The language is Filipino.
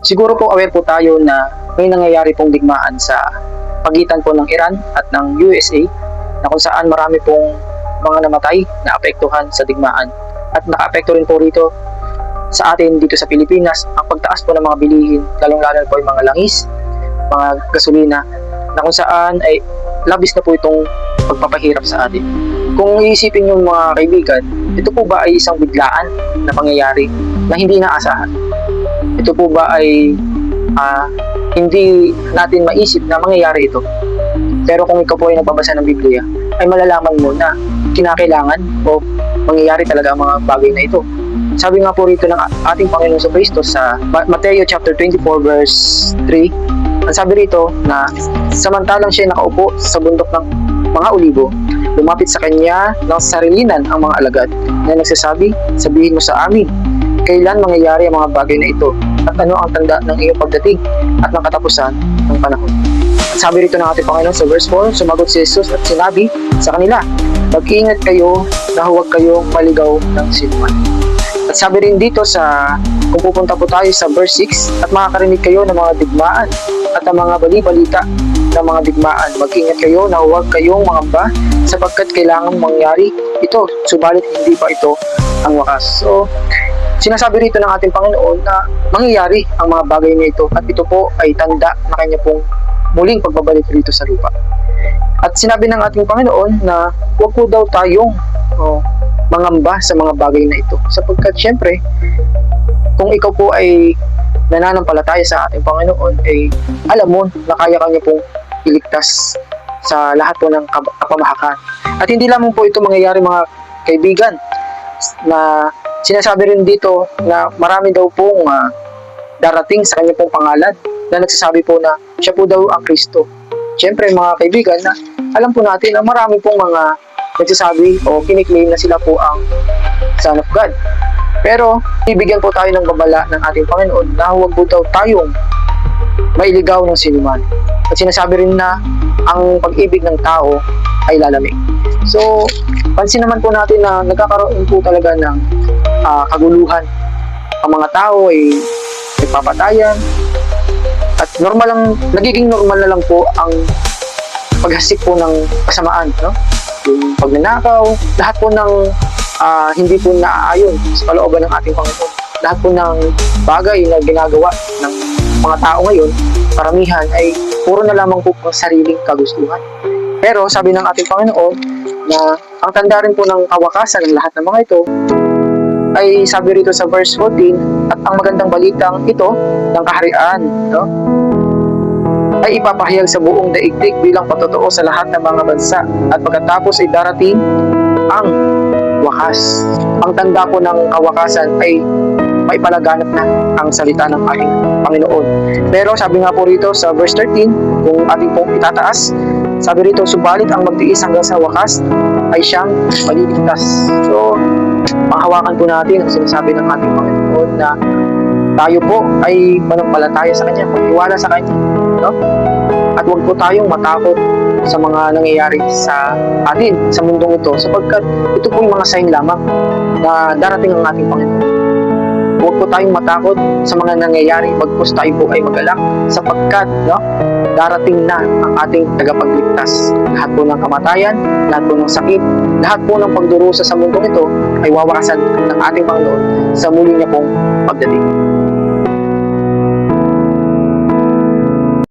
Siguro po aware po tayo na may nangyayari pong digmaan sa pagitan po ng Iran at ng USA na kung saan marami pong mga namatay na apektuhan sa digmaan. At naka-apekto rin po rito sa atin dito sa Pilipinas ang pagtaas po ng mga bilihin, lalong-lalo po yung mga langis, mga gasolina, na kung saan ay labis na po itong pagpapahirap sa atin. Kung iisipin yung mga kaibigan, ito po ba ay isang biglaan na pangyayari na hindi naasahan? Ito po ba ay hindi natin maisip na mangyayari ito? Pero kung ikaw po ay nagbabasa ng Biblia, ay malalaman mo na kinakailangan o mangyayari talaga ang mga bagay na ito. Sabi nga po rito ng ating Panginoon sa Kristo sa Mateo chapter 24 verse 3, ang sabi rito na samantalang siya nakaupo sa bundok ng mga olibo, lumapit sa kanya ng sarilinan ang mga alagad na nagsasabi, sabihin mo sa amin, kailan mangyayari ang mga bagay na ito at ano ang tanda ng iyong pagdating at ng katapusan ng panahon. At sabi rito ng ating Panginoon sa verse 4, sumagot si Jesus at sinabi sa kanila, mag-iingat kayo na huwag kayong maligaw ng sinuman. At sabi rin dito sa, kung pupunta po tayo sa verse 6, at makakarinig kayo ng mga digmaan at ang mga bali-balita ng mga digmaan. Mag-ingat kayo na huwag kayong mangamba sapagkat kailangan mangyari ito, subalit hindi pa ito ang wakas. So, sinasabi rito ng ating Panginoon na mangyayari ang mga bagay na ito at ito po ay tanda na kanya pong muling pagbabalik rito sa lupa. At sinabi ng ating Panginoon na huwag po daw tayong mangamba sa mga bagay na ito sapagkat syempre kung ikaw po ay nananampalataya sa ating Panginoon ay alam mo na kaya kanya pong iligtas sa lahat po ng kapamahakan. At hindi lamang po ito mangyayari mga kaibigan, na sinasabi rin dito na marami daw pong darating sa kanya pong pangalan na nagsasabi po na siya po daw ang Kristo. Siyempre mga kaibigan, na alam po natin na marami pong mga nagsasabi o kiniklaim na sila po ang Son of God. Pero ibigyan po tayo ng babala ng ating Panginoon na huwag po daw tayong mailigaw ng sinuman. At sinasabi rin na ang pag-ibig ng tao ay lalamig. So, pansin naman po natin na nagkakaroon po talaga ng kaguluhan. Ang mga tao ay nagpapatayan at nagiging normal na lang po ang paghasik po ng kasamaan, no? Yung pagnanakaw, lahat po ng hindi po naaayon sa kalooban ng ating Panginoon. Lahat po ng bagay na ginagawa ng mga tao ngayon, karamihan ay puro na lamang po ang sariling kagustuhan. Pero sabi ng ating Panginoon na ang tanda rin po ng kawakasan ng lahat ng mga ito ay sabi rito sa verse 14, at ang magandang balitang ito ng kaharian, no, ay ipapahayag sa buong daigdig bilang patotoo sa lahat ng mga bansa at pagkatapos ay darating ang wakas. Ang tanda po ng kawakasan ay maipalaganap na ang salita ng ating Panginoon. Pero sabi nga po rito sa verse 13, kung ating pong itataas, sabi rito, subalit ang magtiis hanggang sa wakas ay siyang maliligtas. So, panghawakan po natin ang sinasabi ng ating Panginoon na tayo po ay manampalataya sa Kanya, magtiwala sa Kanya, no? At huwag po tayong matakot sa mga nangyayari sa atin, sa mundong ito, sapagkat ito po yung mga sign lamang na darating ang ating Panginoon. Huwag po tayong matakot sa mga nangyayari, bagkus tayo po ay mag-alak sapagkat, no, darating na ang ating tagapagligtas. Lahat po ng kamatayan, lahat po ng sakit, lahat po ng pagdurusa sa mundong ito ay wawakasan ng ating Panginoon sa muli niya pong pagdating.